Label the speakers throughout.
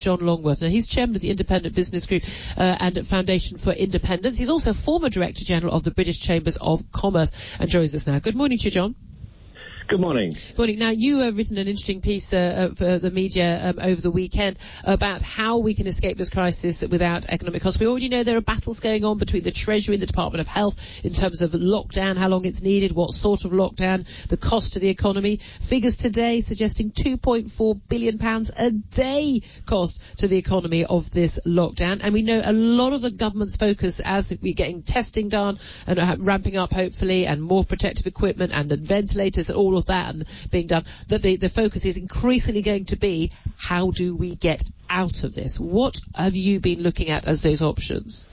Speaker 1: John Longworth. Now, he's chairman of the Independent Business Group and Foundation for Independence. He's also former Director General of the British Chambers of Commerce and joins us now. Good morning to you, John.
Speaker 2: Good morning.
Speaker 1: Morning. Now, you have written an interesting piece for the media over the weekend about how we can escape this crisis without economic costs. We already know there are battles going on between the Treasury and the Department of Health in terms of lockdown, how long it's needed, what sort of lockdown, the cost to the economy. Figures today suggesting £2.4 billion a day cost to the economy of this lockdown. And we know a lot of the government's focus as we're getting testing done and ramping up, hopefully, and more protective equipment and the ventilators and all of that and being done, that the focus is increasingly going to be how do we get out of this? What have you been looking at as those options?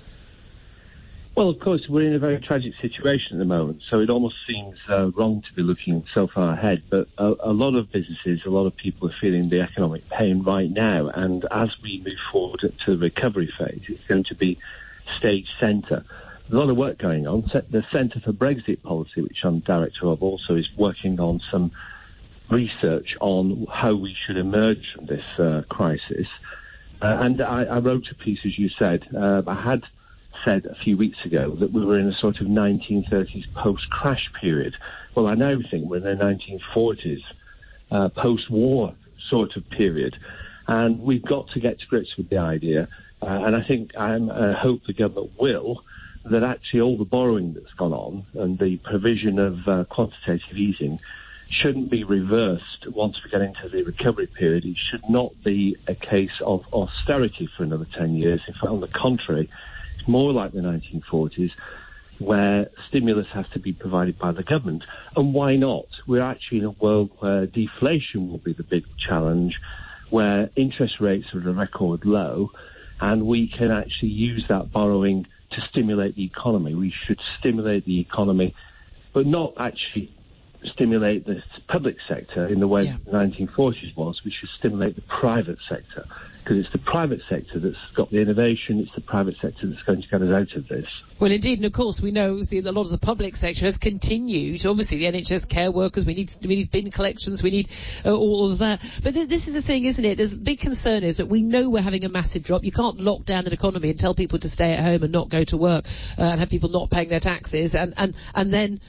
Speaker 2: Well, of course, we're in a very tragic situation at the moment, so it almost seems wrong to be looking so far ahead. But a lot of businesses, a lot of people are feeling the economic pain right now, and as we move forward to the recovery phase, it's going to be stage centre. There's a lot of work going on. The Centre for Brexit Policy, which I'm director of, also is working on some research on how we should emerge from this crisis. And I wrote a piece, as you said. I had said a few weeks ago that we were in a sort of 1930s post-crash period. Well, I now think we're in the 1940s post-war sort of period. And we've got to get to grips with the idea. And I think I hope the government will, that actually all the borrowing that's gone on and the provision of quantitative easing shouldn't be reversed once we get into the recovery period. It should not be a case of austerity for another 10 years. In fact, on the contrary, it's more like the 1940s, where stimulus has to be provided by the government. And why not? We're actually in a world where deflation will be the big challenge, where interest rates are at a record low, and we can actually use that borrowing to stimulate the economy. We should stimulate the economy, but not actually stimulate the public sector in the way the 1940s was. We should stimulate the private sector, because it's the private sector that's got the innovation, it's the private sector that's going to get us out of this.
Speaker 1: Well, indeed, and of course, we know a lot of the public sector has continued. Obviously, the NHS care workers, we need bin collections, we need all of that. But this is the thing, isn't it? There's a big concern is that we know we're having a massive drop. You can't lock down an economy and tell people to stay at home and not go to work and have people not paying their taxes and then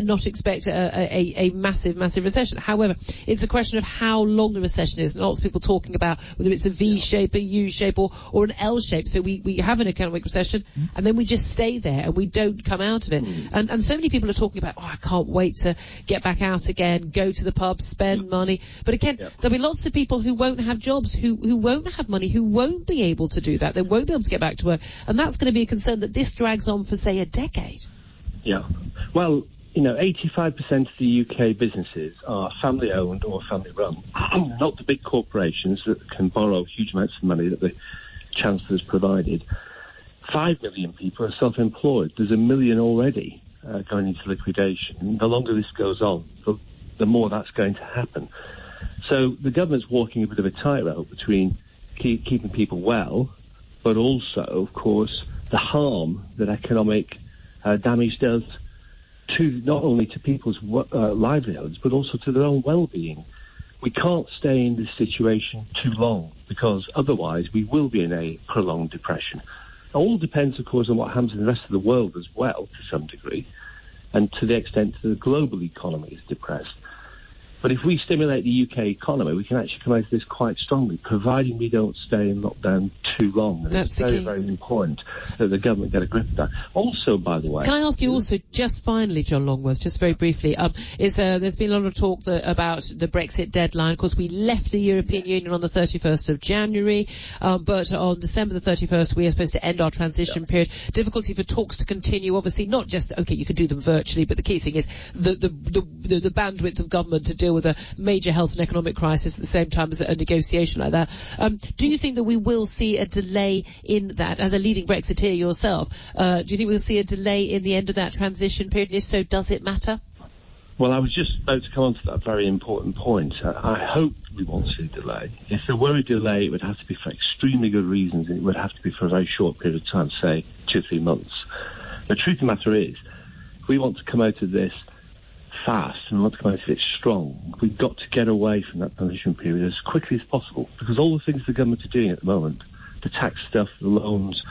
Speaker 1: not expect a massive recession. However, it's a question of how long the recession is. And lots of people talking about whether it's a V shape, a U shape, or an L shape. So we have an economic recession and then we just stay there and we don't come out of it. And so many people are talking about, I can't wait to get back out again, go to the pub, spend money. But again, there'll be lots of people who won't have jobs, who won't have money, who won't be able to do that. They won't be able to get back to work. And that's going to be a concern that this drags on for, say, a decade.
Speaker 2: Yeah. Well, 85% of the UK businesses are family-owned or family-run, not the big corporations that can borrow huge amounts of money that the Chancellor's provided. 5 million people are self-employed. There's 1 million already going into liquidation. The longer this goes on, the more that's going to happen. So the government's walking a bit of a tightrope between keeping people well, but also, of course, the harm that economic damage does to not only to people's livelihoods, but also to their own well-being. We can't stay in this situation too long, because otherwise we will be in a prolonged depression. It all depends, of course, on what happens in the rest of the world as well, to some degree, and to the extent that the global economy is depressed. But if we stimulate the UK economy, we can actually come out of this quite strongly, providing we don't stay in lockdown too long. And
Speaker 1: that's
Speaker 2: it's very important that the government get a grip of that. Also, by the way...
Speaker 1: Can I ask you also, just finally, John Longworth, just very briefly, there's been a lot of talk about the Brexit deadline. Of course, we left the European Union on the 31st of January, but on December the 31st, we are supposed to end our transition period. Difficulty for talks to continue, obviously, not just, you can do them virtually, but the key thing is the bandwidth of government to deal with a major health and economic crisis at the same time as a negotiation like that. Do you think that we will see a delay in that, as a leading Brexiteer yourself? Do you think we'll see a delay in the end of that transition period? And if so, does it matter?
Speaker 2: Well, I was just about to come on to that very important point. I hope we won't see a delay. If there were a delay, it would have to be for extremely good reasons, and it would have to be for a very short period of time, say 2 or 3 months. The truth of the matter is, if we want to come out of this fast and we want to come out of it strong, we've got to get away from that punishment period as quickly as possible, because all the things the government are doing at the moment, the tax stuff, the loans,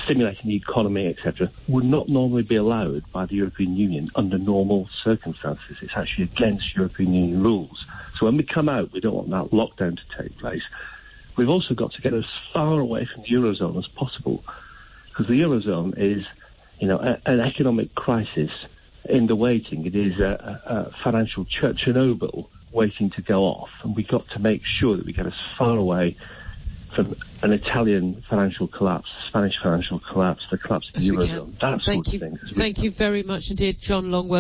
Speaker 2: stimulating the economy, etc., would not normally be allowed by the European Union under normal circumstances. It's actually against European Union rules. So when we come out, we don't want that lockdown to take place. We've also got to get as far away from the Eurozone as possible, because the Eurozone is, an economic crisis in the waiting. It is a financial Chernobyl waiting to go off, and we've got to make sure that we get as far away from an Italian financial collapse, Spanish financial collapse, the collapse of the Eurozone, that sort of thing.
Speaker 1: Thank you very much indeed, John Longworth.